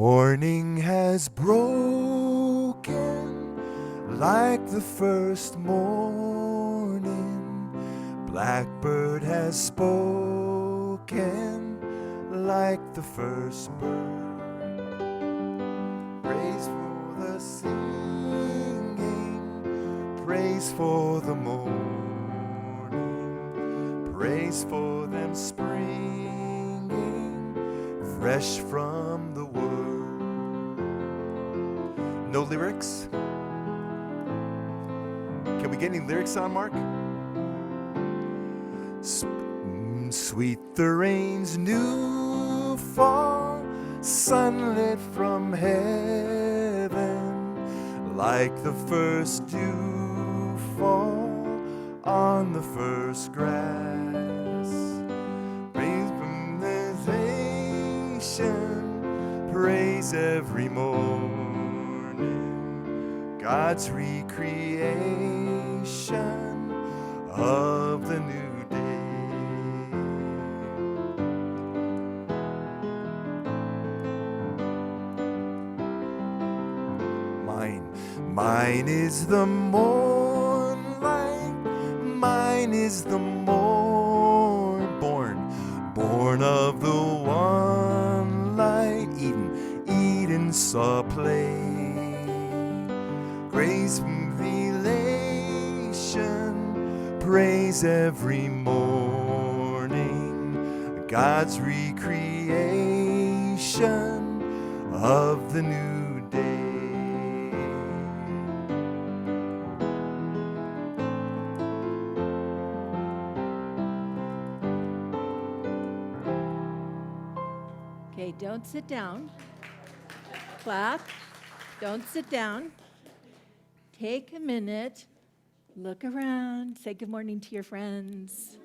Morning has broken like the first morning. Blackbird has spoken like the first bird. Praise for the singing, praise for the morning, praise for them springing fresh from the word. No lyrics? Can we get any lyrics on, Mark? Sweet the rain's new fall, sunlit from heaven, like the first dew fall on the first grass. Praise from the nation, praise every morning, God's recreation of the new day. Mine is the morn mine is the morn, born of the one light, Eden saw play. Grace from elation, praise every morning, God's recreation of the new day. Okay, don't sit down. Clap. Don't sit down. Take a minute. Look around. Say good morning to your friends.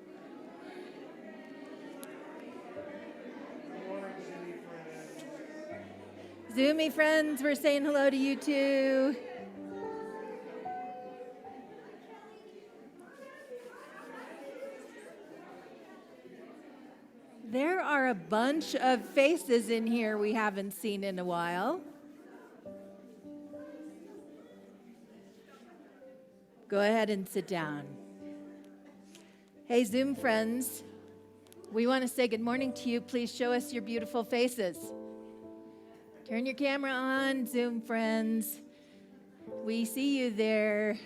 Zoomy friends, we're saying hello to you too. There are a bunch of faces in here we haven't seen in a while. Go ahead and sit down. Hey, Zoom friends, we want to say good morning to you. Please show us your beautiful faces. Turn your camera on, Zoom friends. We see you there.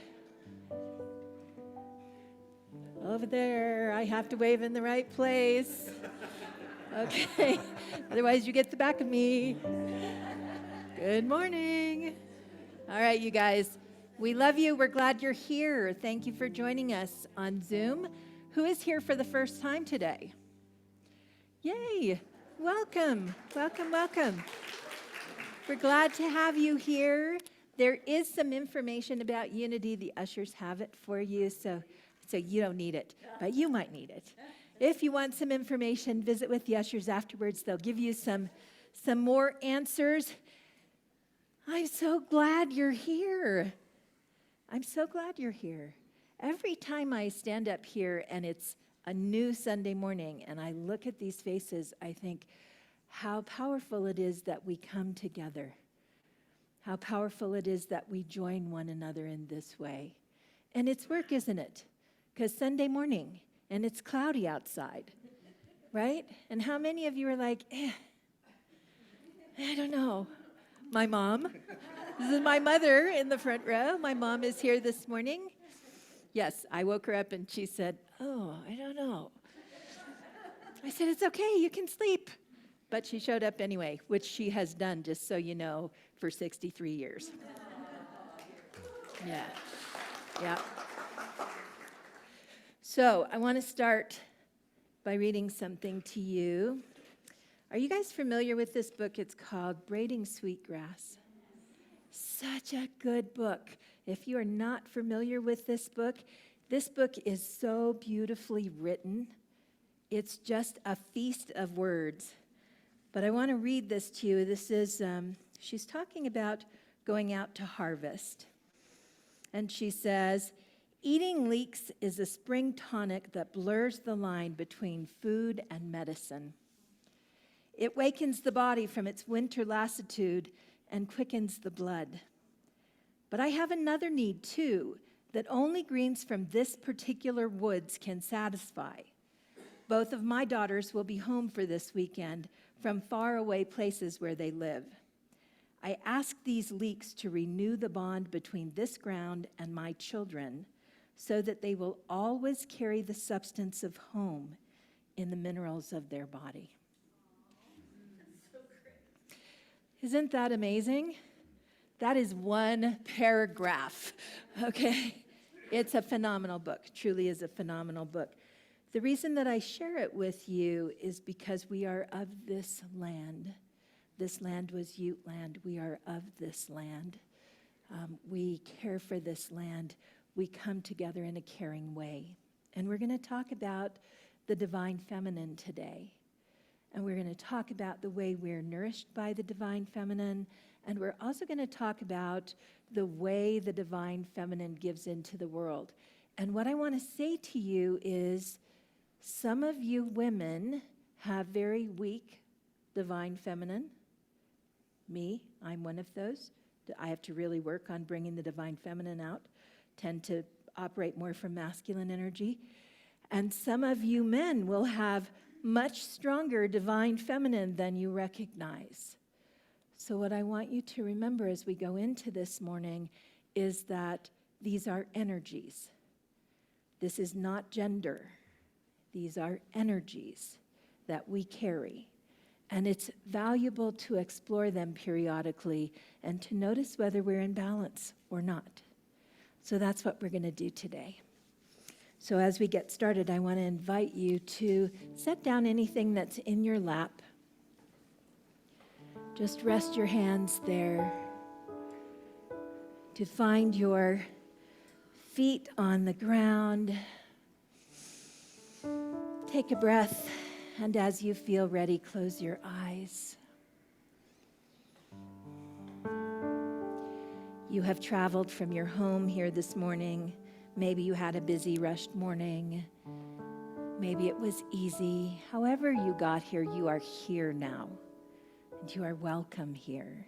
Over there, I have to wave in the right place. Okay, otherwise you get the back of me. Good morning. All right, you guys, we love you. We're glad you're here. Thank you for joining us on Zoom. Who is here for the first time today? Yay, welcome, welcome, welcome. We're glad to have you here. There is some information about Unity. The ushers have it for you, so you don't need it, but you might need it. If you want some information, visit with the ushers afterwards. They'll give you some more answers. I'm so glad you're here. I'm so glad you're here. Every time I stand up here and it's a new Sunday morning and I look at these faces, I think how powerful it is that we come together. How powerful it is that we join one another in this way. And it's work, isn't it? Because Sunday morning, and it's cloudy outside, right? And how many of you are like, I don't know. My mom, this is my mother in the front row. My mom is here this morning. Yes, I woke her up and she said, oh, I don't know. I said, it's okay, you can sleep. But she showed up anyway, which she has done, just so you know, for 63 years. Yeah. So I want to start by reading something to you. Are you guys familiar with this book? It's called Braiding Sweetgrass. Such a good book. If you are not familiar with this book is so beautifully written. It's just a feast of words. But I want to read this to you. This is, she's talking about going out to harvest. And she says, eating leeks is a spring tonic that blurs the line between food and medicine. It wakens the body from its winter lassitude and quickens the blood. But I have another need too, that only greens from this particular woods can satisfy. Both of my daughters will be home for this weekend from faraway places where they live. I ask these leeks to renew the bond between this ground and my children so that they will always carry the substance of home in the minerals of their body. Isn't that amazing? That is one paragraph, okay? It's a phenomenal book, truly is a phenomenal book. The reason that I share it with you is because we are of this land. This land was Ute land. We are of this land. We care for this land. We come together in a caring way. And we're going to talk about the divine feminine today. And we're going to talk about the way we're nourished by the divine feminine. And we're also going to talk about the way the divine feminine gives into the world. And what I want to say to you is some of you women have very weak divine feminine. Me, I'm one of those. I have to really work on bringing the divine feminine out, tend to operate more from masculine energy. And some of you men will have much stronger divine feminine than you recognize. So what I want you to remember as we go into this morning is that these are energies. This is not gender. These are energies that we carry. And it's valuable to explore them periodically and to notice whether we're in balance or not. So that's what we're going to do today. So as we get started, I want to invite you to set down anything that's in your lap. Just rest your hands there. To find your feet on the ground. Take a breath, and as you feel ready, close your eyes. You have traveled from your home here this morning. Maybe you had a busy, rushed morning. Maybe it was easy. However you got here, you are here now, and you are welcome here.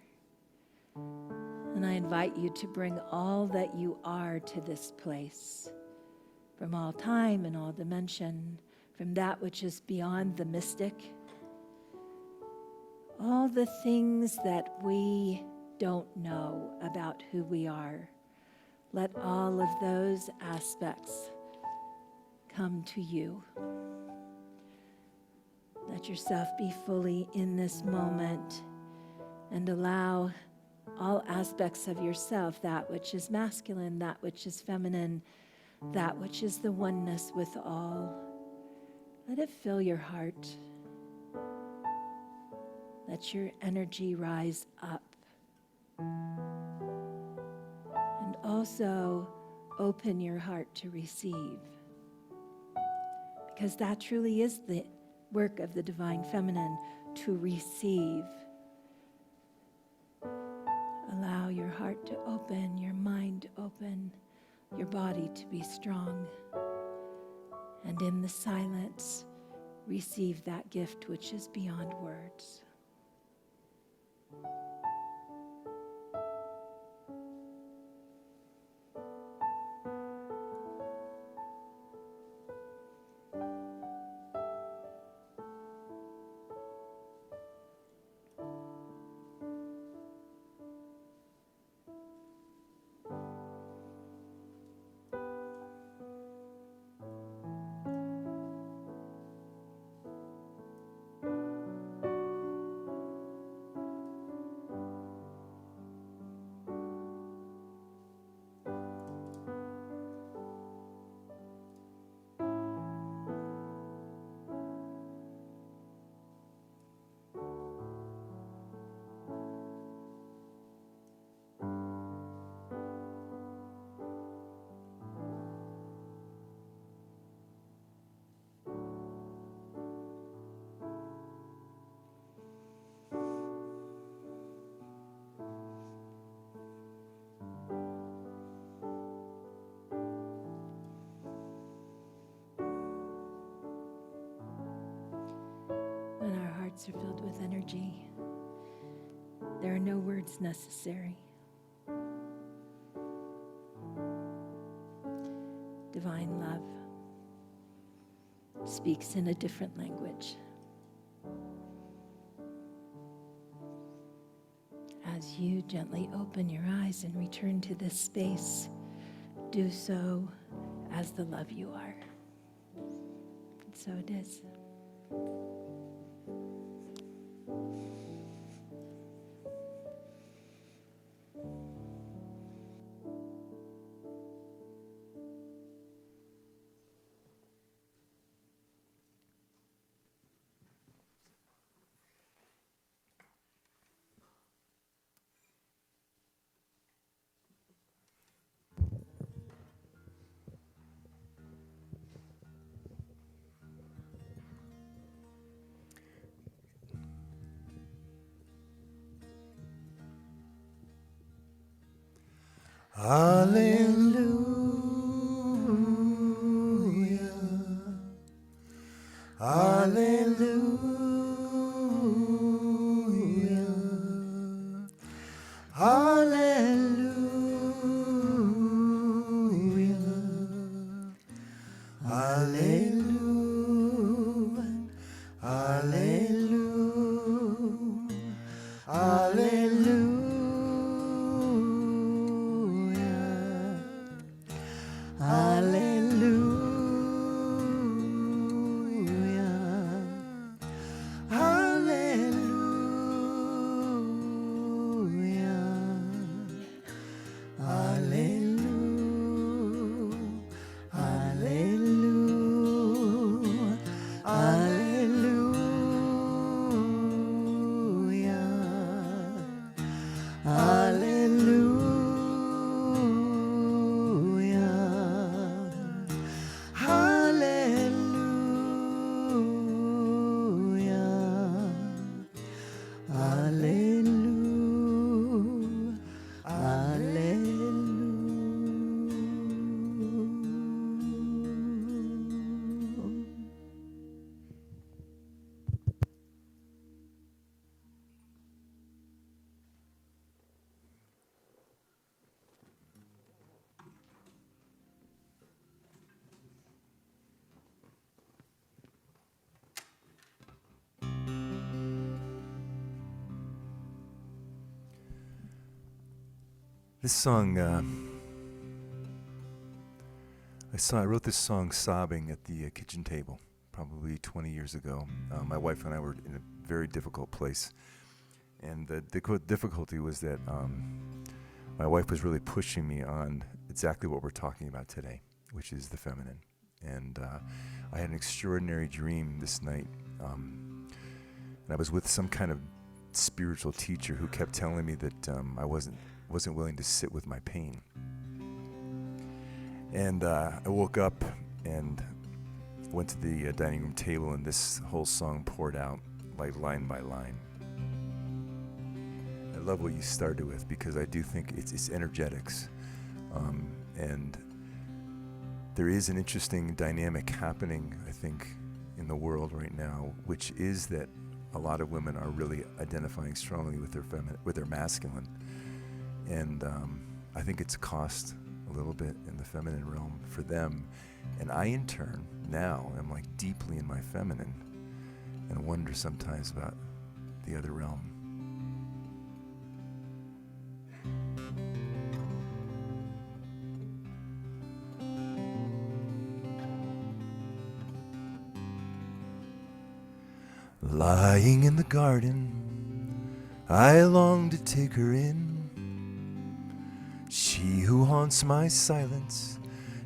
And I invite you to bring all that you are to this place, from all time and all dimension, from that which is beyond the mystic, all the things that we don't know about who we are. Let all of those aspects come to you. Let yourself be fully in this moment and allow all aspects of yourself, that which is masculine, that which is feminine, that which is the oneness with all. Let it fill your heart. Let your energy rise up. And also open your heart to receive. Because that truly is the work of the divine feminine, to receive. Allow your heart to open, your mind to open, your body to be strong. And in the silence, receive that gift which is beyond words. hearts are filled with energy. There are no words necessary. Divine love speaks in a different language. As you gently open your eyes and return to this space, do so as the love you are. And so it is. Hallelujah. Hallelujah. Hallelujah. Hallelujah. Hallelujah. Hallelujah. Hallelujah. Hallelujah. Hallelujah. Hallelujah. Hallelujah. This song, I wrote this song sobbing at the kitchen table probably 20 years ago. My wife and I were in a very difficult place. And the difficulty was that my wife was really pushing me on exactly what we're talking about today, which is the feminine. And I had an extraordinary dream this night. And I was with some kind of spiritual teacher who kept telling me that I wasn't willing to sit with my pain. And I woke up and went to the dining room table, and this whole song poured out, like line by line. I love what you started with, because I do think it's energetics. And there is an interesting dynamic happening, I think, in the world right now, which is that a lot of women are really identifying strongly with their masculine. And I think it's cost a little bit in the feminine realm for them. And I, in turn, now am like deeply in my feminine and wonder sometimes about the other realm. Lying in the garden, I long to take her in. She who haunts my silence,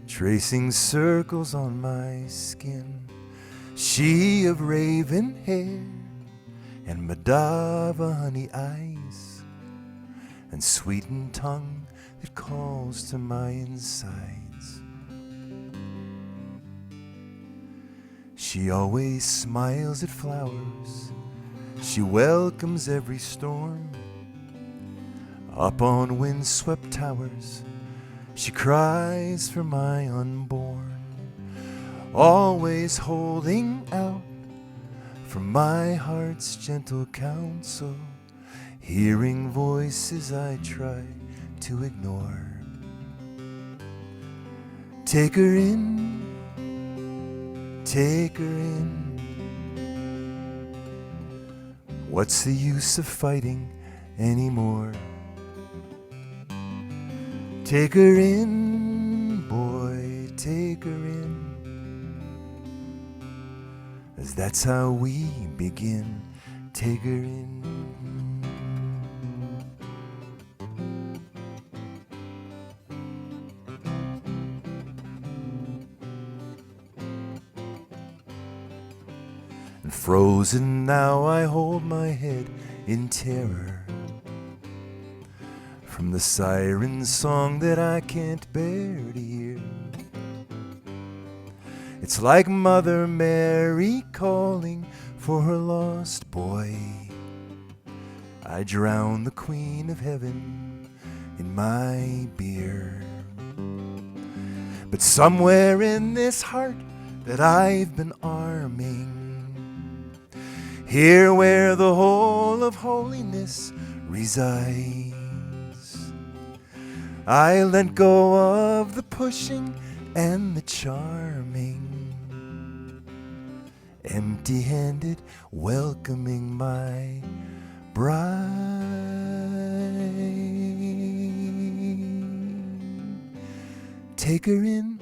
tracing circles on my skin. She of raven hair and Madava honey eyes, and sweetened tongue that calls to my insides. She always smiles at flowers, she welcomes every storm. Up on windswept towers, she cries for my unborn. Always holding out from my heart's gentle counsel, hearing voices I try to ignore. Take her in, take her in. What's the use of fighting anymore? Take her in, boy, take her in. As that's how we begin. Take her in. And frozen now I hold my head in terror from the siren song that I can't bear to hear. It's like Mother Mary calling for her lost boy. I drown the Queen of Heaven in my beer. But somewhere in this heart that I've been arming, here where the whole of holiness resides, I let go of the pushing and the charming, empty-handed, welcoming my bride. Take her in,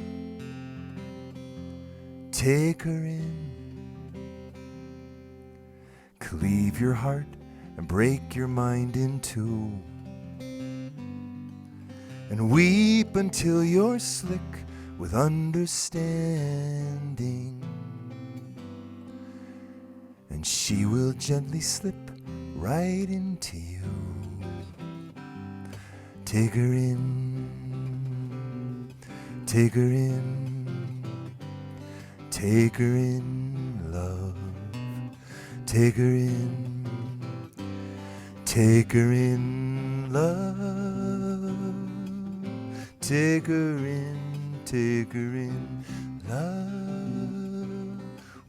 take her in. Cleave your heart and break your mind in two, and weep until you're slick with understanding, and she will gently slip right into you. Take her in, take her in, take her in, love. Take her in, take her in, love. Take her in, love.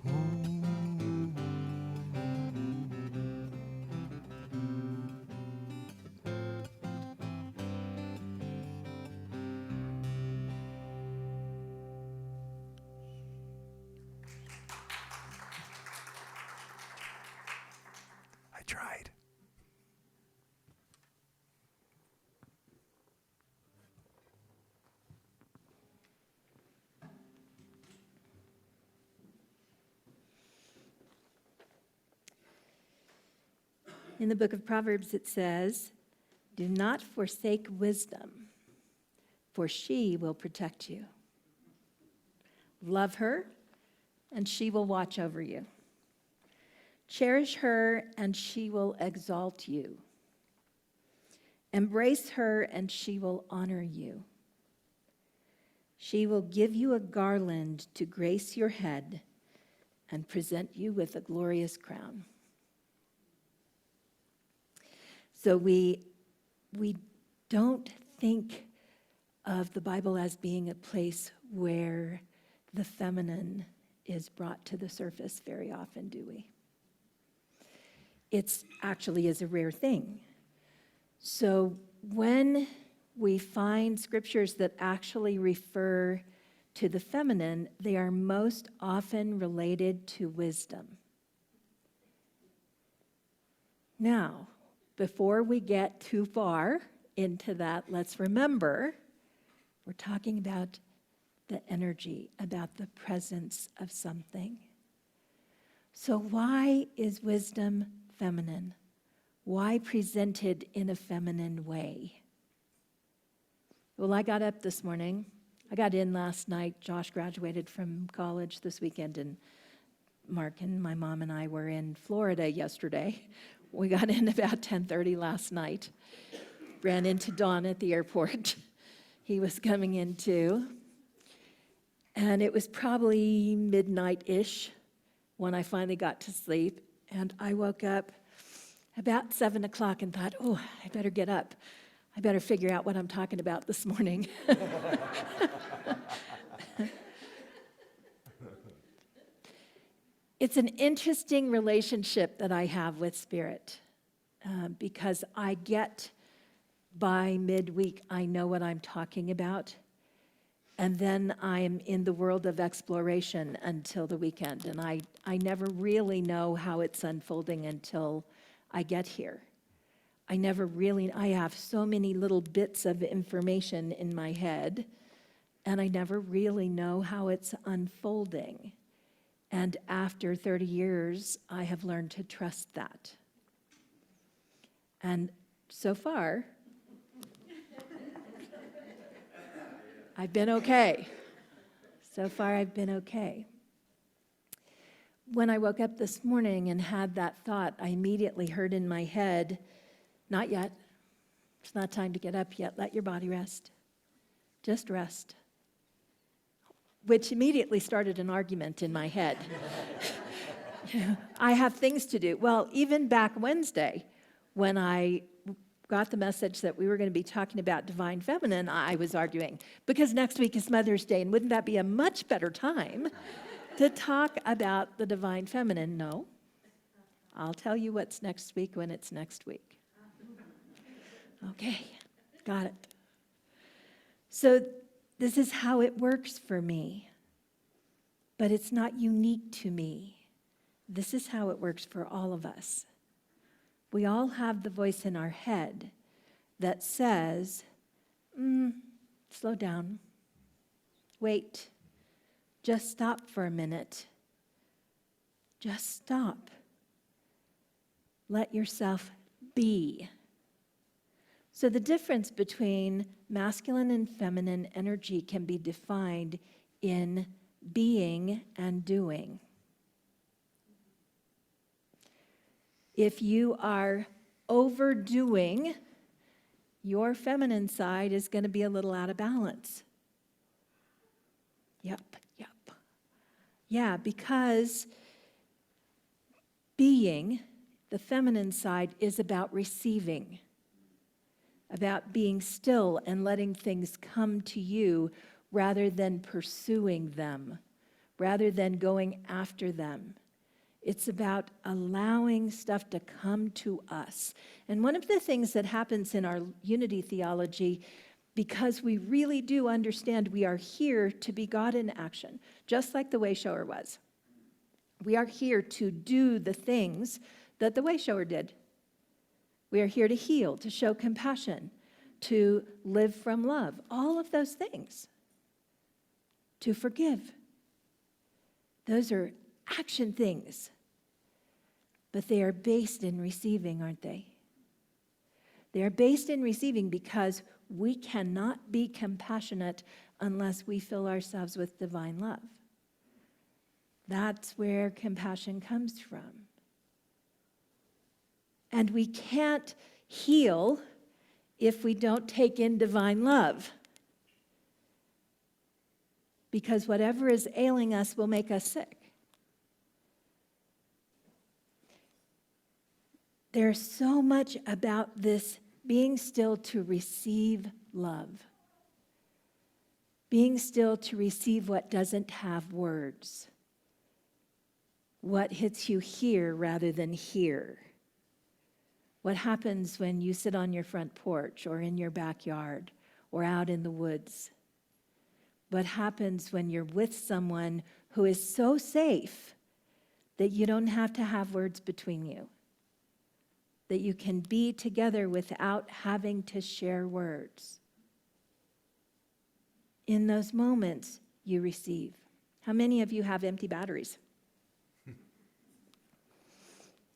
Ooh. I tried. In the book of Proverbs, it says, "Do not forsake wisdom, for she will protect you. Love her, and she will watch over you. Cherish her, and she will exalt you. Embrace her, and she will honor you. She will give you a garland to grace your head and present you with a glorious crown." So we don't think of the Bible as being a place where the feminine is brought to the surface very often, do we? It actually is a rare thing. So when we find scriptures that actually refer to the feminine, they are most often related to wisdom. Now, before we get too far into that, let's remember we're talking about the energy, about the presence of something. So why is wisdom feminine? Why presented in a feminine way? Well, I got up this morning. I got in last night. Josh graduated from college this weekend, and Mark and my mom and I were in Florida yesterday. We got in about 10:30 last night. Ran into Don at the airport. He was coming in too. And it was probably midnight-ish when I finally got to sleep. And I woke up about 7 o'clock and thought, oh, I better get up. I better figure out what I'm talking about this morning. It's an interesting relationship that I have with Spirit because I get by midweek, I know what I'm talking about. And then I'm in the world of exploration until the weekend. And I never really know how it's unfolding until I get here. I have so many little bits of information in my head, and I never really know how it's unfolding. And after 30 years, I have learned to trust that. And so far, I've been okay. So far, I've been okay. When I woke up this morning and had that thought, I immediately heard in my head, not yet. It's not time to get up yet. Let your body rest. Just rest. Which immediately started an argument in my head. I have things to do. Well, even back Wednesday, when I got the message that we were going to be talking about divine feminine, I was arguing, because next week is Mother's Day, and wouldn't that be a much better time to talk about the divine feminine? No. I'll tell you what's next week when it's next week. Okay, got it. So this is how it works for me, but it's not unique to me. This is how it works for all of us. We all have the voice in our head that says, slow down, wait, just stop for a minute, just stop. Let yourself be. So the difference between masculine and feminine energy can be defined in being and doing. If you are overdoing, your feminine side is going to be a little out of balance. Yep. Yeah, because being, the feminine side, is about receiving, about being still and letting things come to you rather than pursuing them, rather than going after them. It's about allowing stuff to come to us. And one of the things that happens in our unity theology, because we really do understand we are here to be God in action, just like the way shower was. We are here to do the things that the way shower did. We are here to heal, to show compassion, to live from love, all of those things. To forgive. Those are action things. But they are based in receiving, aren't they? They are based in receiving because we cannot be compassionate unless we fill ourselves with divine love. That's where compassion comes from. And we can't heal if we don't take in divine love. Because whatever is ailing us will make us sick. There's so much about this being still to receive love. Being still to receive what doesn't have words. What hits you here rather than here. What happens when you sit on your front porch or in your backyard or out in the woods? What happens when you're with someone who is so safe that you don't have to have words between you? That you can be together without having to share words. In those moments, you receive. How many of you have empty batteries?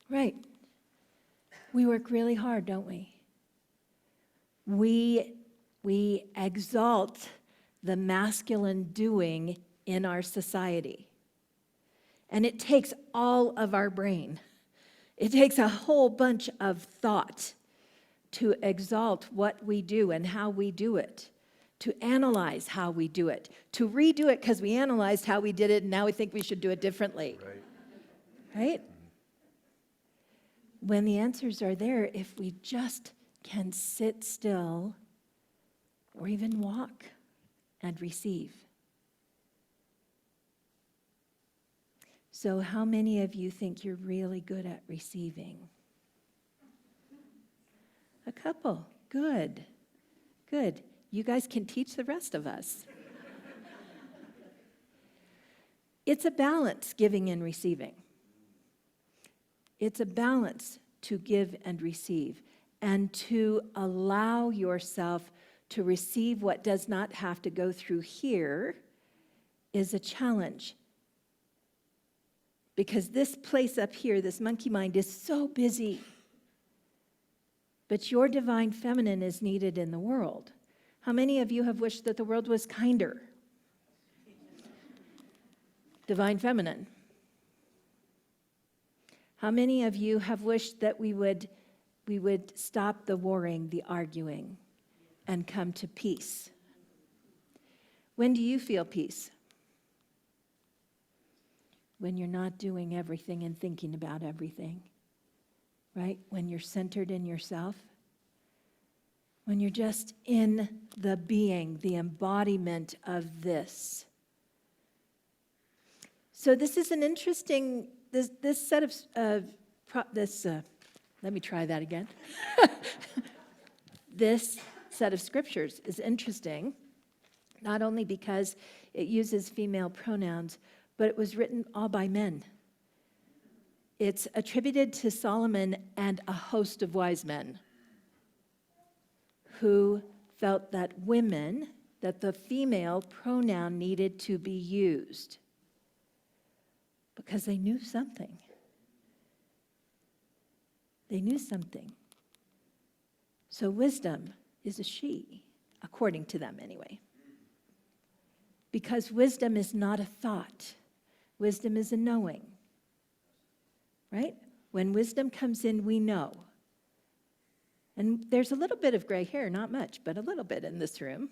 Right. We work really hard, don't we? We exalt the masculine doing in our society. And it takes all of our brain. It takes a whole bunch of thought to exalt what we do and how we do it, to analyze how we do it, to redo it because we analyzed how we did it and now we think we should do it differently. Right? When the answers are there, if we just can sit still or even walk and receive. So how many of you think you're really good at receiving? A couple. Good. Good. You guys can teach the rest of us. It's a balance, giving and receiving. It's a balance to give and receive, and to allow yourself to receive what does not have to go through here is a challenge. Because this place up here, this monkey mind, is so busy. But your divine feminine is needed in the world. How many of you have wished that the world was kinder? Divine feminine. How many of you have wished that we would stop the warring, the arguing, and come to peace? When do you feel peace? When you're not doing everything and thinking about everything, right? When you're centered in yourself. When you're just in the being, the embodiment of this. So this is an interesting, this set of, let me try that again. This set of scriptures is interesting, not only because it uses female pronouns, but it was written all by men. It's attributed to Solomon and a host of wise men who felt that the female pronoun needed to be used because they knew something. They knew something. So wisdom is a she, according to them anyway. Because wisdom is not a thought. Wisdom is a knowing. Right? When wisdom comes in, we know. And there's a little bit of gray hair, not much, but a little bit in this room.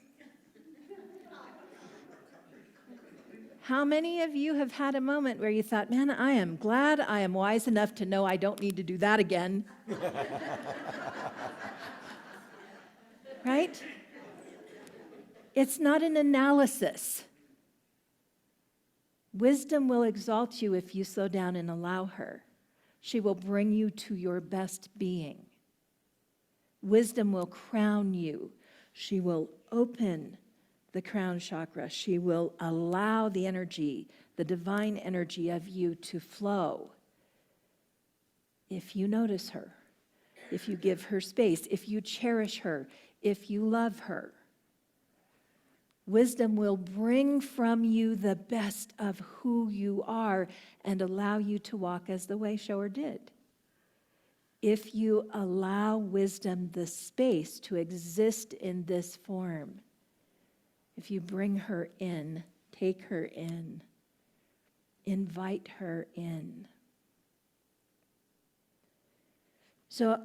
How many of you have had a moment where you thought, man, I am glad I am wise enough to know I don't need to do that again? Right? It's not an analysis. Wisdom will exalt you if you slow down and allow her. She will bring you to your best being. Wisdom will crown you. She will open the crown chakra. She will allow the energy, the divine energy of you to flow. If you notice her, if you give her space, if you cherish her, if you love her. Wisdom will bring from you the best of who you are and allow you to walk as the way shower did. If you allow wisdom the space to exist in this form, if you bring her in, take her in, invite her in. So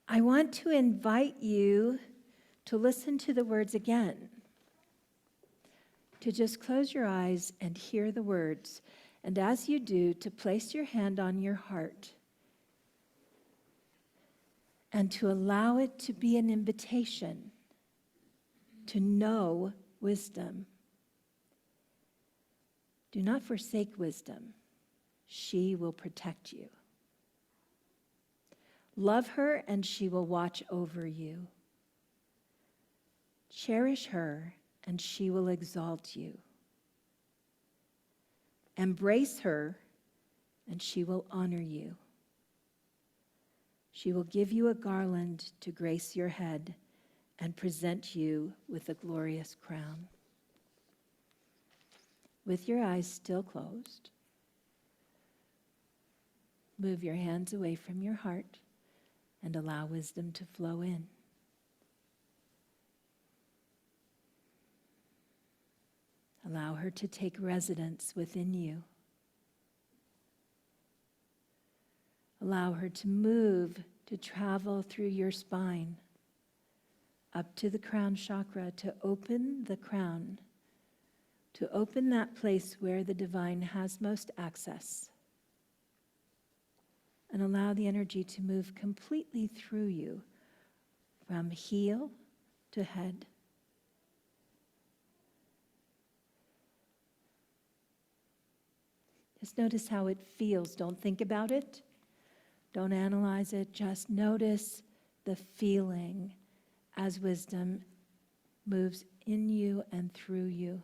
I want to invite you to listen to the words again. To just close your eyes and hear the words. And as you do, to place your hand on your heart and to allow it to be an invitation to know wisdom. Do not forsake wisdom. She will protect you. Love her and she will watch over you. Cherish her and she will exalt you. Embrace her, and she will honor you. She will give you a garland to grace your head and present you with a glorious crown. With your eyes still closed, move your hands away from your heart and allow wisdom to flow in. Allow her to take residence within you. Allow her to move, to travel through your spine, up to the crown chakra, to open the crown, to open that place where the divine has most access. And allow the energy to move completely through you, from heel to head. Just notice how it feels. Don't think about it. Don't analyze it. Just notice the feeling as wisdom moves in you and through you.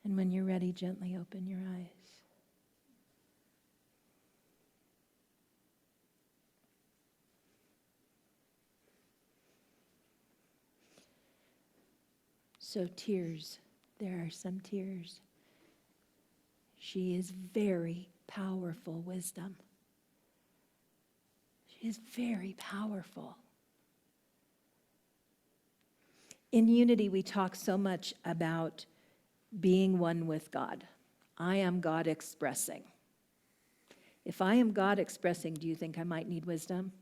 And when you're ready, gently open your eyes. So tears, there are some tears. She is very powerful wisdom. She is very powerful. In Unity, we talk so much about being one with God. I am God expressing. If I am God expressing, do you think I might need wisdom?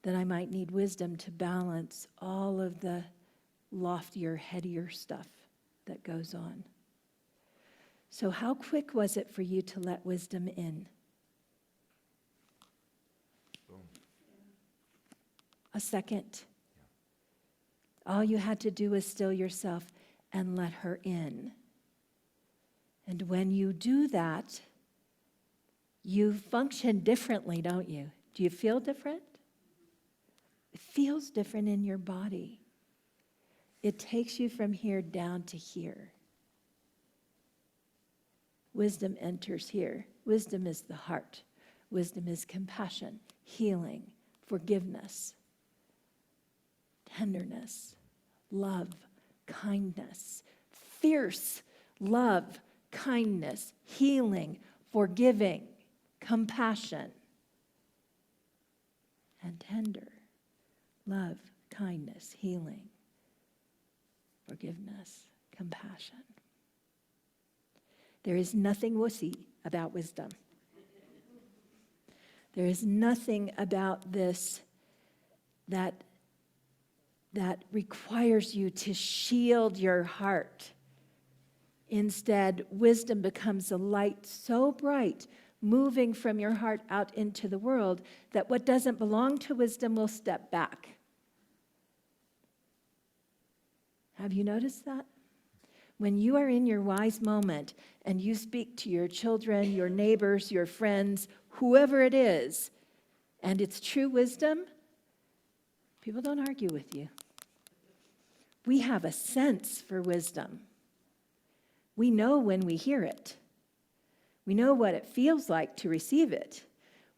That I might need wisdom to balance all of the loftier, headier stuff that goes on. So how quick was it for you to let wisdom in? Boom. A second. All you had to do was still yourself and let her in. And when you do that, you function differently, don't you? Do you feel different? It feels different in your body. It takes you from here down to here. Wisdom enters here. Wisdom is the heart. Wisdom is compassion, healing, forgiveness, tenderness, love, kindness, fierce love, kindness, healing, forgiving, compassion, and tender love, kindness, healing, forgiveness, compassion. There is nothing wussy about wisdom. There is nothing about this that requires you to shield your heart. Instead, wisdom becomes a light so bright, moving from your heart out into the world, that what doesn't belong to wisdom will step back. Have you noticed that? When you are in your wise moment and you speak to your children, your neighbors, your friends, whoever it is, and it's true wisdom, people don't argue with you. We have a sense for wisdom. We know when we hear it. We know what it feels like to receive it.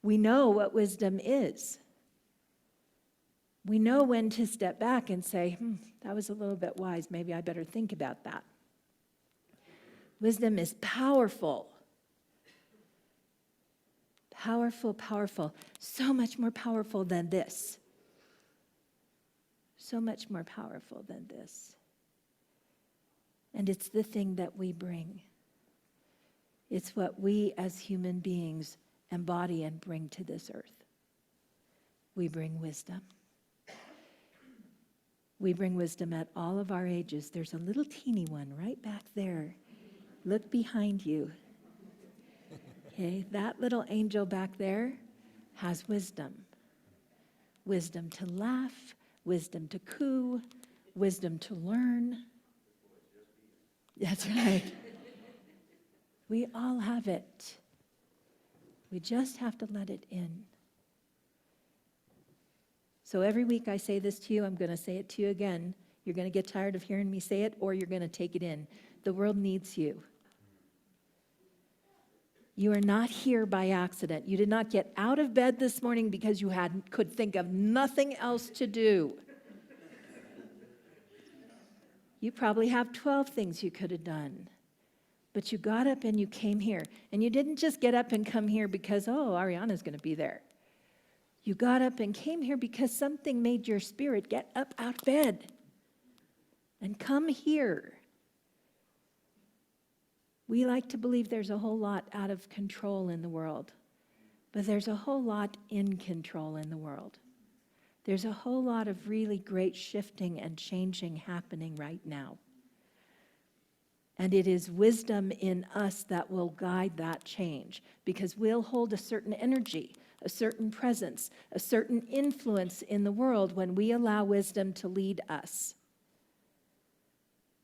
We know what wisdom is. We know when to step back and say, that was a little bit wise. Maybe I better think about that. Wisdom is powerful. Powerful, powerful. So much more powerful than this. So much more powerful than this. And it's the thing that we bring. It's what we as human beings embody and bring to this earth. We bring wisdom. We bring wisdom at all of our ages. There's a little teeny one right back there. Look behind you. Okay, that little angel back there has wisdom. Wisdom to laugh, wisdom to coo, wisdom to learn. That's right. We all have it. We just have to let it in. So every week I say this to you, I'm going to say it to you again. You're going to get tired of hearing me say it, or you're going to take it in. The world needs you. You are not here by accident. You did not get out of bed this morning because you could think of nothing else to do. You probably have 12 things you could have done. But you got up and you came here. And you didn't just get up and come here because, Ariana's going to be there. You got up and came here because something made your spirit get up out of bed and come here. We like to believe there's a whole lot out of control in the world, but there's a whole lot in control in the world. There's a whole lot of really great shifting and changing happening right now. And it is wisdom in us that will guide that change, because we'll hold a certain energy. a certain presence, a certain influence in the world when we allow wisdom to lead us.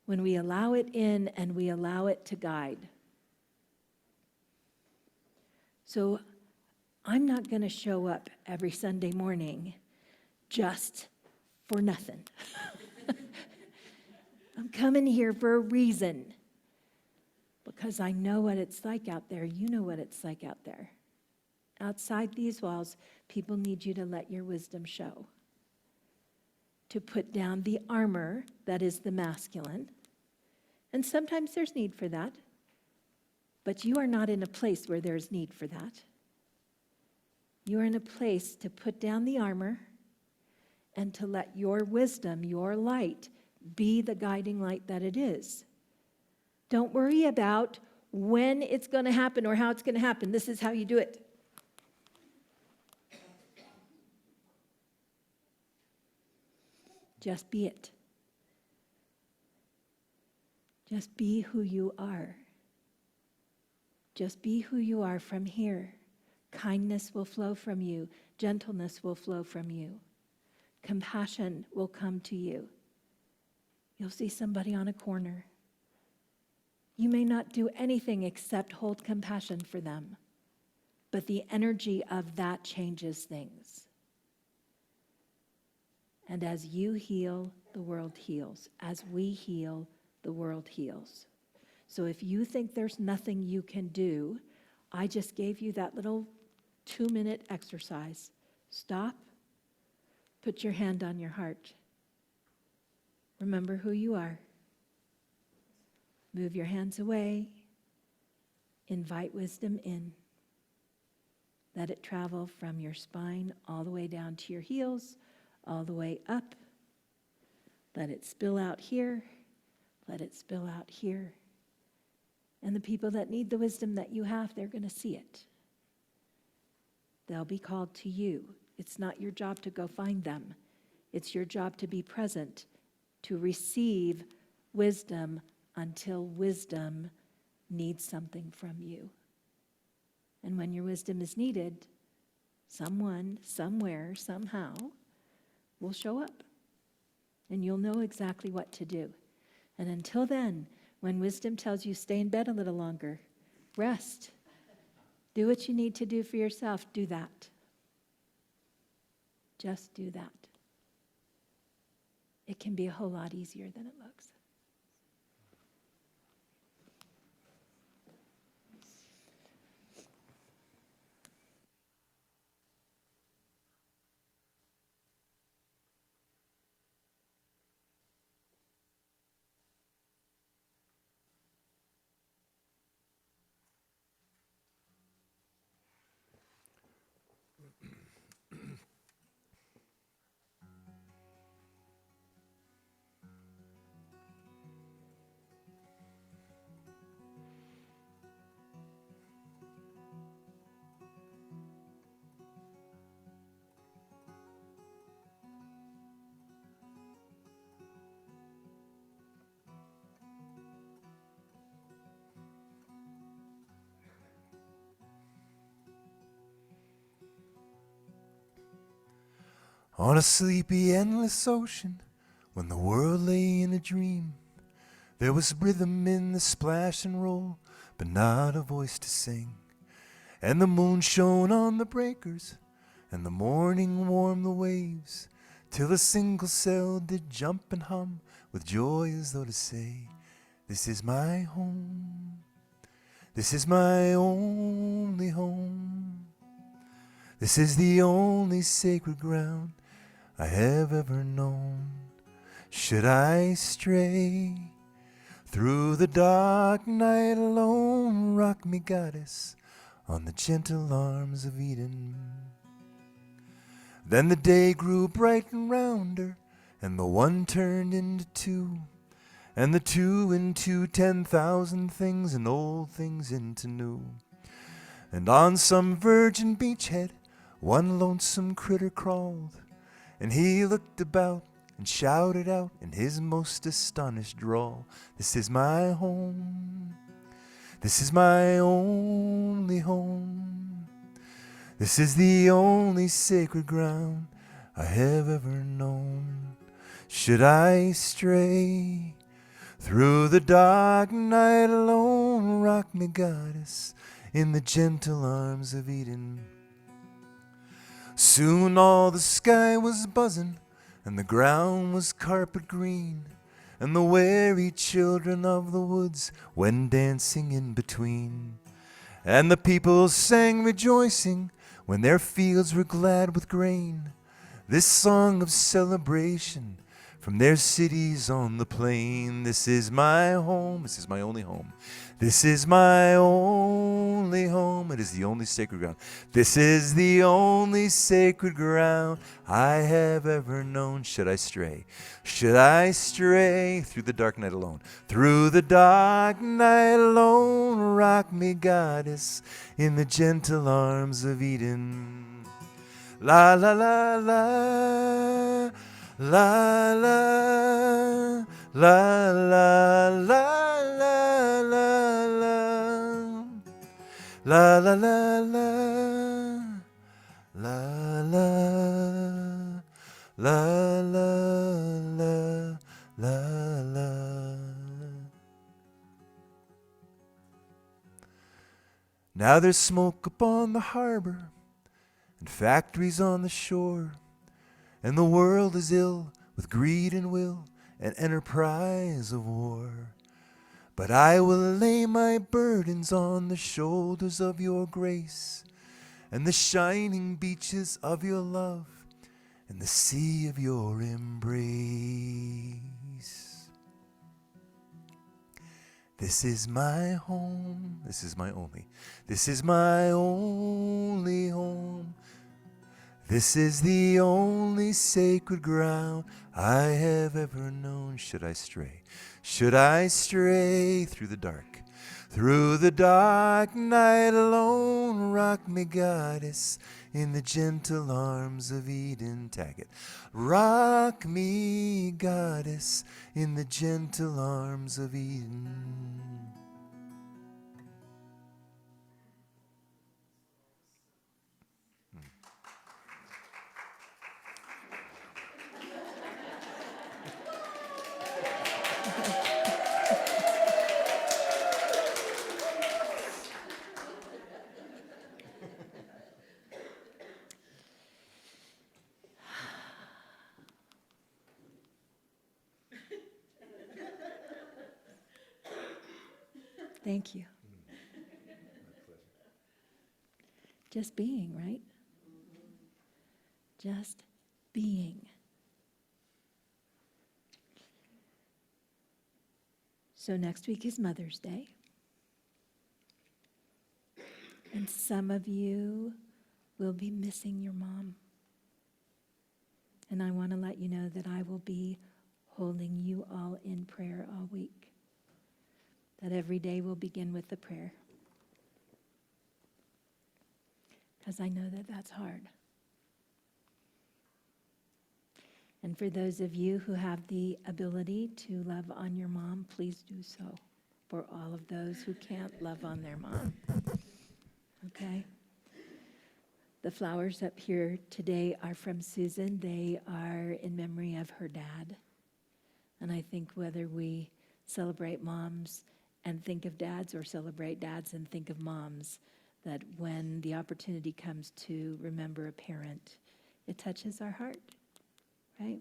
When we allow it in and we allow it to guide. So I'm not going to show up every Sunday morning just for nothing. I'm coming here for a reason. Because I know what it's like out there. You know what it's like out there. Outside these walls, people need you to let your wisdom show. To put down the armor that is the masculine. And sometimes there's need for that. But you are not in a place where there's need for that. You are in a place to put down the armor and to let your wisdom, your light, be the guiding light that it is. Don't worry about when it's going to happen or how it's going to happen. This is how you do it. Just be it. Just be who you are. Just be who you are from here. Kindness will flow from you. Gentleness will flow from you. Compassion will come to you. You'll see somebody on a corner. You may not do anything except hold compassion for them, but the energy of that changes things. And as you heal, the world heals. As we heal, the world heals. So if you think there's nothing you can do, I just gave you that little 2-minute exercise. Stop. Put your hand on your heart. Remember who you are. Move your hands away. Invite wisdom in. Let it travel from your spine all the way down to your heels, all the way up. Let it spill out here. Let it spill out here. And the people that need the wisdom that you have, they're going to see it. They'll be called to you. It's not your job to go find them. It's your job to be present, to receive wisdom until wisdom needs something from you. And when your wisdom is needed, someone, somewhere, somehow will show up. And you'll know exactly what to do. And until then, when wisdom tells you stay in bed a little longer, rest. Do what you need to do for yourself. Do that. Just do that. It can be a whole lot easier than it looks. On a sleepy, endless ocean, when the world lay in a dream, there was rhythm in the splash and roll, but not a voice to sing. And the moon shone on the breakers, and the morning warmed the waves, till a single cell did jump and hum with joy as though to say, this is my home, this is my only home, this is the only sacred ground I have ever known. Should I stray through the dark night alone, rock me, goddess, on the gentle arms of Eden. Then the day grew bright and rounder, and the one turned into two, and the two into 10,000 things, and old things into new. And on some virgin beachhead, one lonesome critter crawled, and he looked about and shouted out in his most astonished drawl, this is my home, this is my only home, This is the only sacred ground I have ever known. Should I stray through the dark night alone, rock me, goddess, in the gentle arms of Eden. Soon all the sky was buzzing, and the ground was carpet green, and the weary children of the woods went dancing in between. And the people sang rejoicing when their fields were glad with grain, this song of celebration from their cities on the plain. This is my home, this is my only home. This is my only home, it is the only sacred ground. This is the only sacred ground I have ever known. Should I stray? Should I stray through the dark night alone? Through the dark night alone, rock me, goddess, in the gentle arms of Eden. La la la la, la la, la la la la la la, la la la la, la la, la la la la. Now there's smoke upon the harbor and factories on the shore, and the world is ill with greed and will and enterprise of war. But I will lay my burdens on the shoulders of your grace, and the shining beaches of your love, and the sea of your embrace. This is my home, this is my only, this is my only home. This is the only sacred ground I have ever known. Should I stray? Should I stray through the dark? Through the dark night alone, rock me, goddess, in the gentle arms of Eden. Tag it. Rock me, goddess, in the gentle arms of Eden. Thank you. Just being, right? Just being. So next week is Mother's Day. And some of you will be missing your mom. And I want to let you know that I will be holding you all in prayer all week. That every day will begin with the prayer. Because I know that that's hard. And for those of you who have the ability to love on your mom, please do so. For all of those who can't love on their mom. Okay? The flowers up here today are from Susan. They are in memory of her dad. And I think whether we celebrate moms and think of dads, or celebrate dads and think of moms, that when the opportunity comes to remember a parent, it touches our heart, right?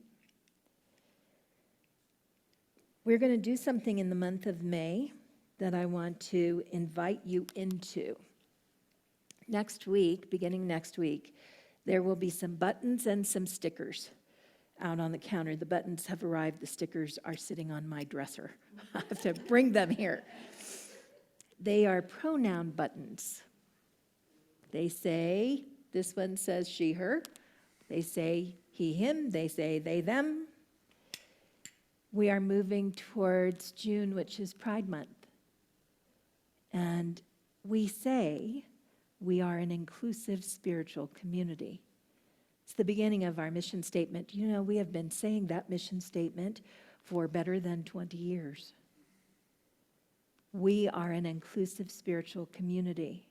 We're going to do something in the month of May that I want to invite you into. Next week, beginning next week, there will be some buttons and some stickers out on the counter. The buttons have arrived. The stickers are sitting on my dresser. I have to bring them here. They are pronoun buttons. They say, this one says she, her. They say he, him. They say they, them. We are moving towards June, which is Pride Month. And we say we are an inclusive spiritual community. It's the beginning of our mission statement. You know, we have been saying that mission statement for better than 20 years. We are an inclusive spiritual community.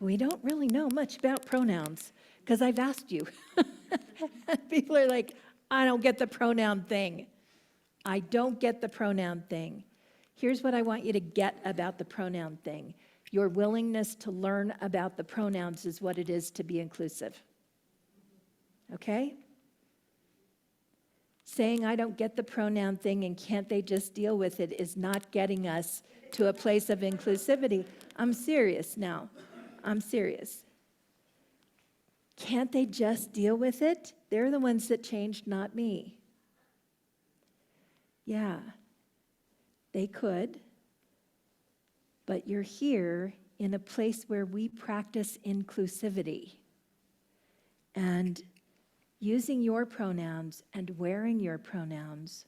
we don't really know much about pronouns because I've asked you. People are like, I don't get the pronoun thing. I don't get the pronoun thing. Here's what I want you to get about the pronoun thing. Your willingness to learn about the pronouns is what it is to be inclusive. Okay? Saying I don't get the pronoun thing and can't they just deal with it is not getting us to a place of inclusivity. I'm serious now. I'm serious. Can't they just deal with it? They're the ones that changed, not me. Yeah, they could. But you're here in a place where we practice inclusivity. And using your pronouns and wearing your pronouns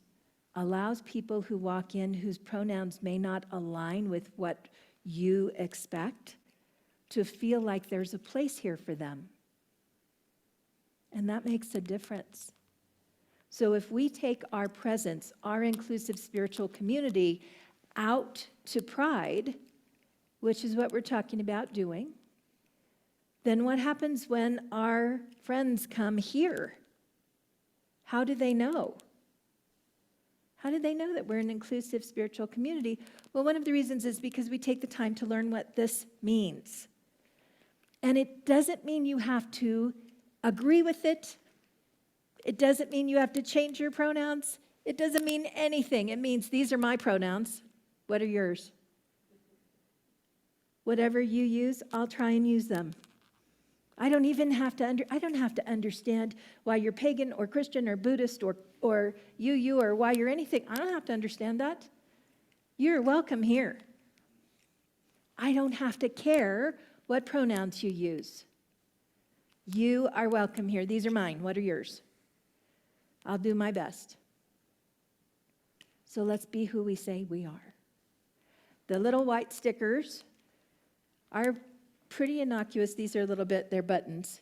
allows people who walk in whose pronouns may not align with what you expect to feel like there's a place here for them. And that makes a difference. So if we take our presence, our inclusive spiritual community, out to Pride, which is what we're talking about doing, then what happens when our friends come here? How do they know? How do they know that we're an inclusive spiritual community? Well, one of the reasons is because we take the time to learn what this means. And it doesn't mean you have to agree with it. It doesn't mean you have to change your pronouns. It doesn't mean anything. It means these are my pronouns. What are yours? Whatever you use, I'll try and use them. I don't even have to understand why you're pagan or Christian or Buddhist or you or why you're anything. I don't have to understand that. You're welcome here. I don't have to care what pronouns you use. You are welcome here. These are mine. What are yours? I'll do my best. So let's be who we say we are. The little white stickers are pretty innocuous. These are they're buttons.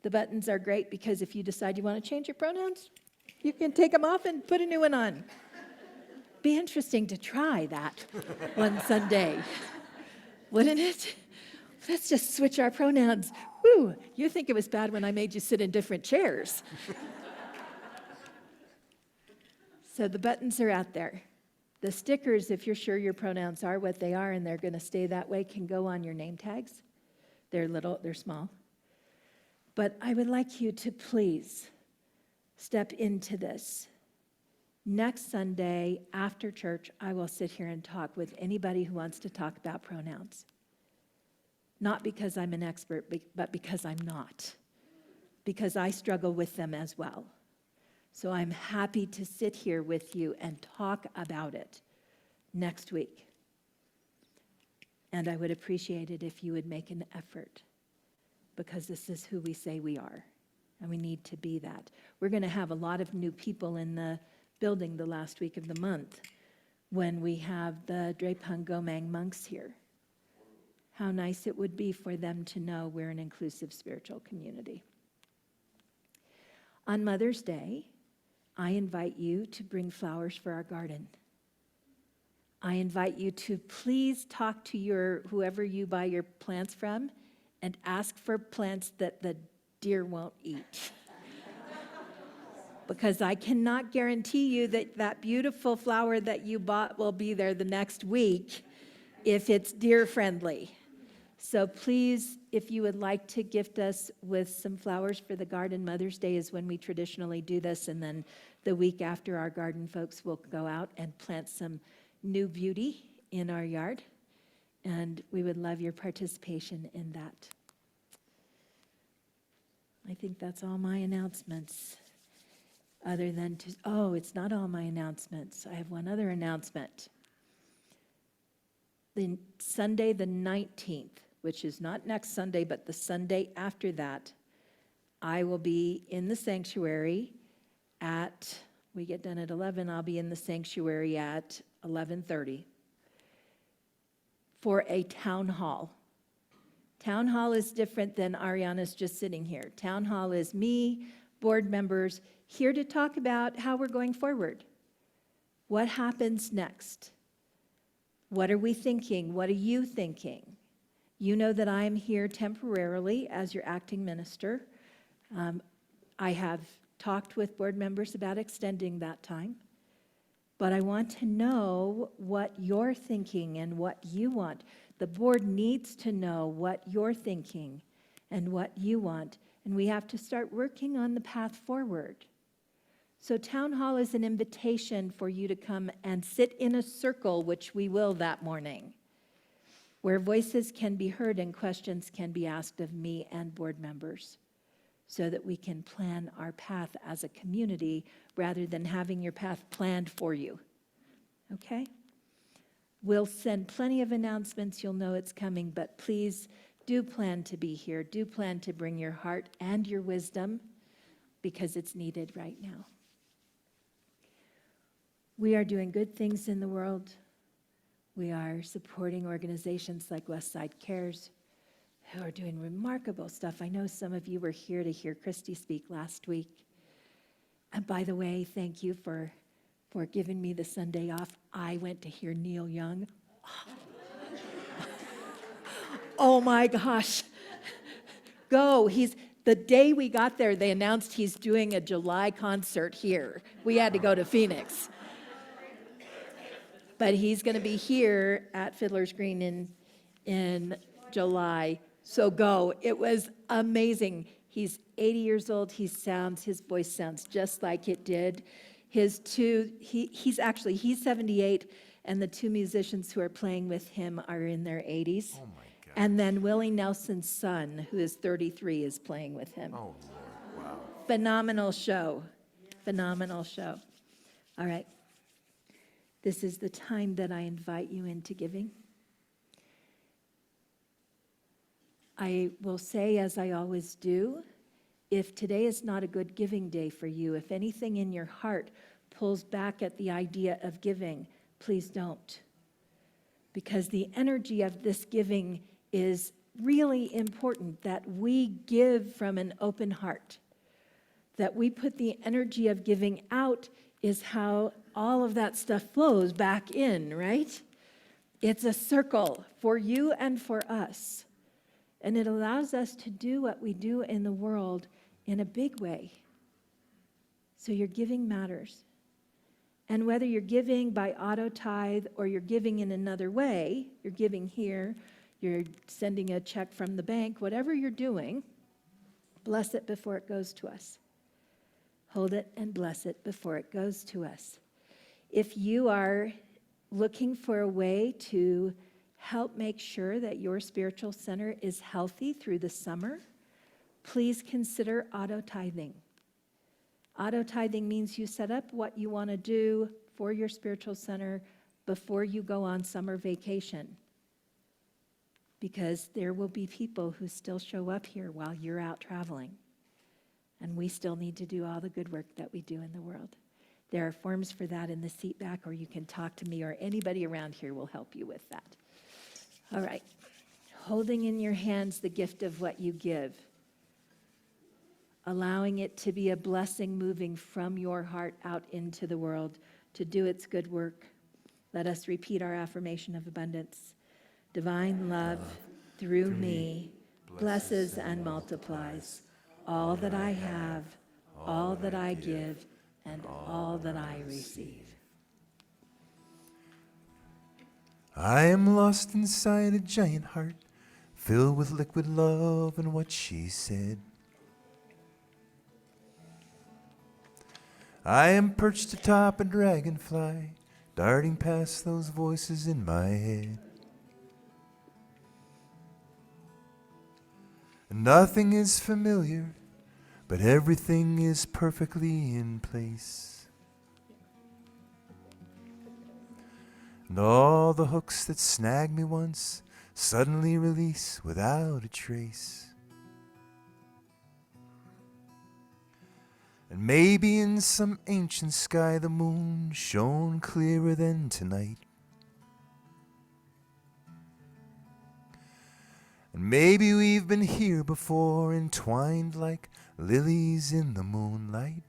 The buttons are great because if you decide you want to change your pronouns, you can take them off and put a new one on. Be interesting to try that one Sunday, wouldn't it? Let's just switch our pronouns. Woo, you think it was bad when I made you sit in different chairs. So the buttons are out there. The stickers, if you're sure your pronouns are what they are and they're going to stay that way, can go on your name tags. They're little, they're small. But I would like you to please step into this. Next Sunday after church, I will sit here and talk with anybody who wants to talk about pronouns. Not because I'm an expert, but because I'm not. Because I struggle with them as well. So I'm happy to sit here with you and talk about it next week. And I would appreciate it if you would make an effort, because this is who we say we are, and we need to be that. We're going to have a lot of new people in the building the last week of the month when we have the Drepung Gomang monks here. How nice it would be for them to know we're an inclusive spiritual community. On Mother's Day, I invite you to bring flowers for our garden. I invite you to please talk to whoever you buy your plants from and ask for plants that the deer won't eat. Because I cannot guarantee you that that beautiful flower that you bought will be there the next week if it's deer friendly. So please, if you would like to gift us with some flowers for the garden, Mother's Day is when we traditionally do this, and then the week after, our garden folks will go out and plant some new beauty in our yard, and we would love your participation in that. I think that's all my announcements, other than it's not all my announcements. I have one other announcement. The Sunday the 19th, which is not next Sunday, but the Sunday after that, I will be in the sanctuary we get done at 11, I'll be in the sanctuary at 11:30 for a town hall. Town hall is different than Ariana's just sitting here. Town hall is me, board members, here to talk about how we're going forward. What happens next? What are we thinking? What are you thinking? You know that I'm here temporarily as your acting minister. I have talked with board members about extending that time, but I want to know what you're thinking and what you want. The board needs to know what you're thinking and what you want, and we have to start working on the path forward. So town hall is an invitation for you to come and sit in a circle, which we will that morning, where voices can be heard and questions can be asked of me and board members, so that we can plan our path as a community rather than having your path planned for you. Okay? We'll send plenty of announcements. You'll know it's coming, but please do plan to be here. Do plan to bring your heart and your wisdom, because it's needed right now. We are doing good things in the world. We are supporting organizations like Westside Cares, who are doing remarkable stuff. I know some of you were here to hear Christy speak last week. And by the way, thank you for giving me the Sunday off. I went to hear Neil Young. Oh my gosh. Go. The day we got there, they announced he's doing a July concert here. We had to go to Phoenix. But he's going to be here at Fiddler's Green in July. So go. It was amazing. He's 80 years old. His voice sounds just like it did. He's 78, and the two musicians who are playing with him are in their 80s. Oh my God. And then Willie Nelson's son, who is 33, is playing with him. Oh, Lord. Wow. Phenomenal show. Phenomenal show. All right. This is the time that I invite you into giving. I will say, as I always do, if today is not a good giving day for you, if anything in your heart pulls back at the idea of giving, please don't. Because the energy of this giving is really important, that we give from an open heart. That we put the energy of giving out is how all of that stuff flows back in, right? It's a circle for you and for us. And it allows us to do what we do in the world in a big way. So your giving matters. And whether you're giving by auto tithe or you're giving in another way, you're giving here, you're sending a check from the bank, whatever you're doing, bless it before it goes to us. Hold it and bless it before it goes to us. If you are looking for a way to help make sure that your spiritual center is healthy through the summer, please consider auto tithing. Auto tithing means you set up what you want to do for your spiritual center before you go on summer vacation. Because there will be people who still show up here while you're out traveling. And we still need to do all the good work that we do in the world. There are forms for that in the seat back, or you can talk to me, or anybody around here will help you with that. All right. Holding in your hands the gift of what you give. Allowing it to be a blessing moving from your heart out into the world to do its good work. Let us repeat our affirmation of abundance. Divine love through me blesses and multiplies all that I have, all that I give, and all that I receive. I am lost inside a giant heart, filled with liquid love and what she said. I am perched atop a dragonfly, darting past those voices in my head. Nothing is familiar, but everything is perfectly in place. And all the hooks that snagged me once suddenly release without a trace. And maybe in some ancient sky the moon shone clearer than tonight. And maybe we've been here before, entwined like lilies in the moonlight.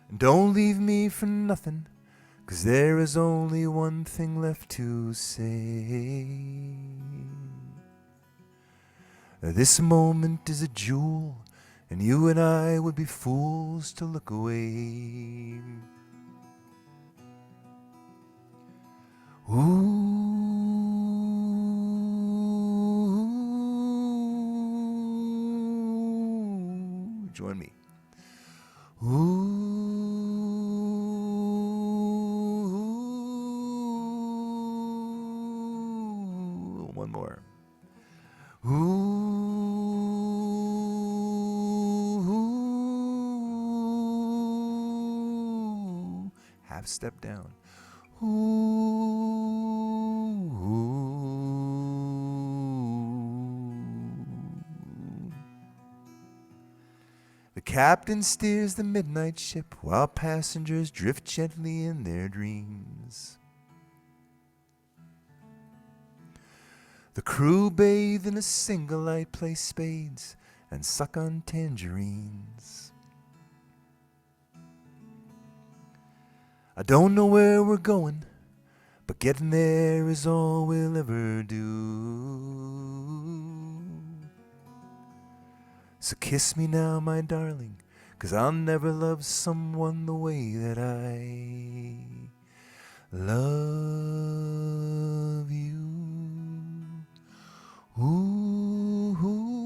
And don't leave me for nothing, 'cause there is only one thing left to say. This moment is a jewel, and you and I would be fools to look away. Ooh, join me. Ooh, one more. Ooh, half step down. Ooh. The captain steers the midnight ship while passengers drift gently in their dreams. The crew bathe in a single light, play spades, and suck on tangerines. I don't know where we're going, but getting there is all we'll ever do. So kiss me now, my darling, 'cause I'll never love someone the way that I love you. Ooh, ooh,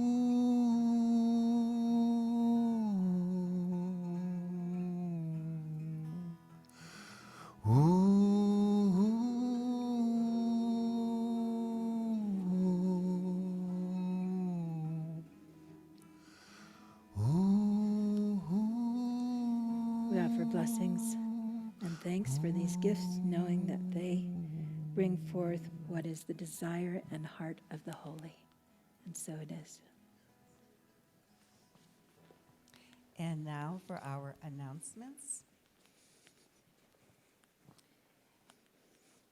We offer blessings and thanks for these gifts, knowing that they bring forth what is the desire and heart of the holy. And so it is. And now for our announcements.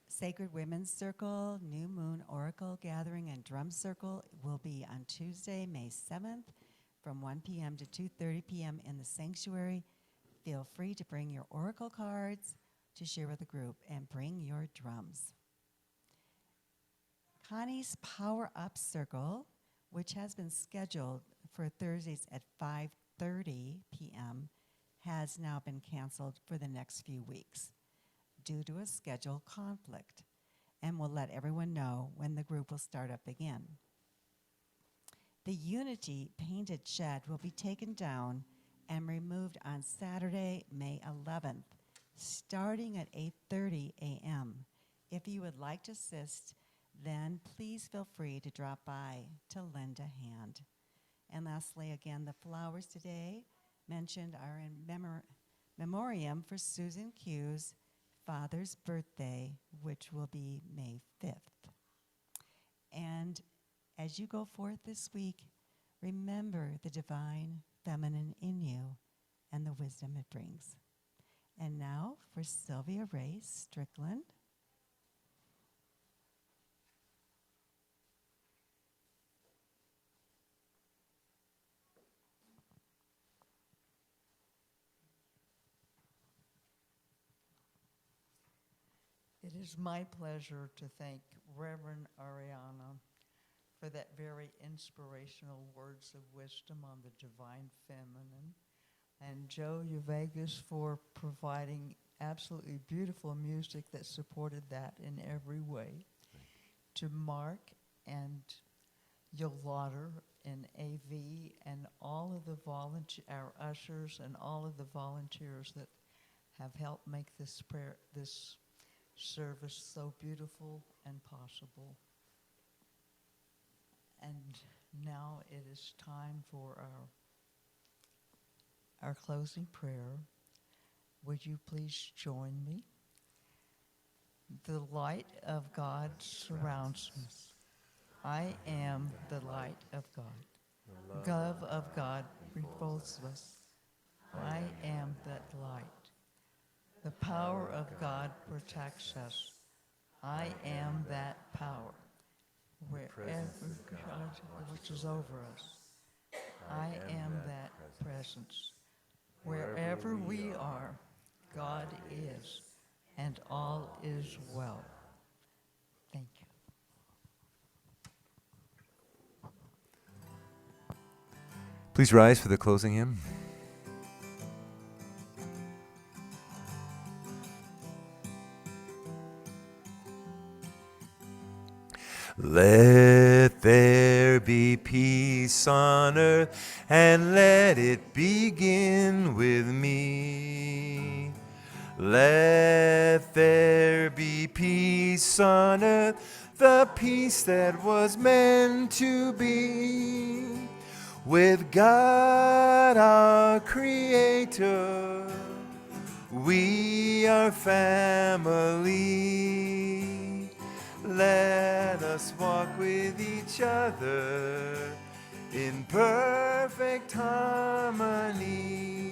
Sacred Women's Circle, New Moon Oracle Gathering and Drum Circle will be on Tuesday, May 7th from 1 p.m. to 2:30 p.m. in the sanctuary. Feel free to bring your oracle cards to share with the group and bring your drums. Connie's Power Up Circle, which has been scheduled for Thursdays at 5:30 p.m., has now been canceled for the next few weeks due to a schedule conflict, and we'll let everyone know when the group will start up again. The Unity painted shed will be taken down and removed on Saturday, May 11th, starting at 8:30 a.m. If you would like to assist, then please feel free to drop by to lend a hand. And lastly, again, the flowers today mentioned are in memoriam for Susan Q's father's birthday, which will be May 5th. And as you go forth this week, remember the divine feminine in you and the wisdom it brings. And now for Sylvia Ray Strickland. It is my pleasure to thank Reverend Ariana for that very inspirational words of wisdom on the divine feminine, and Joe Uvegas for providing absolutely beautiful music that supported that in every way. To Mark and Yolanda and AV and all of the our ushers and all of the volunteers that have helped make this service so beautiful and possible. And now it is time for our closing prayer. Would you please join me? The light of God surrounds me. I am the light of God. Love of God refolds us. I am that light. The power of God protects us. I am that power. Wherever God which is over us, I am that presence. Wherever we are, God is. and all is well. Thank you. Please rise for the closing hymn. Let there be peace on earth, and let it begin with me. Let there be peace on earth, the peace that was meant to be. With God our Creator, we are family. Let us walk with each other in perfect harmony.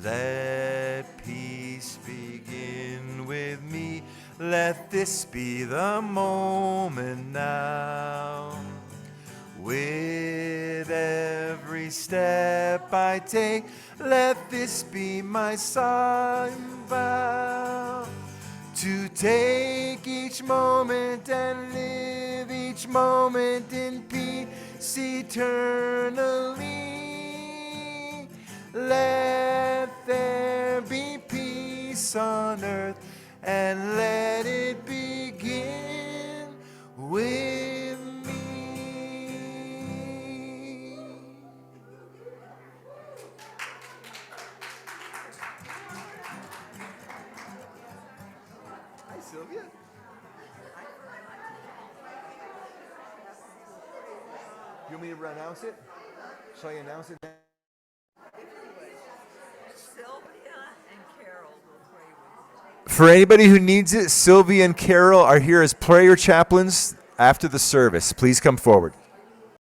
Let peace begin with me. Let this be the moment now. With every step I take, let this be my solemn vow. To take each moment and live each moment in peace eternally. Let there be peace on earth, and let it begin with me. Hi, Sylvia. You want me to announce it? Shall I announce it? For anybody who needs it, Sylvia and Carol are here as prayer chaplains after the service. Please come forward.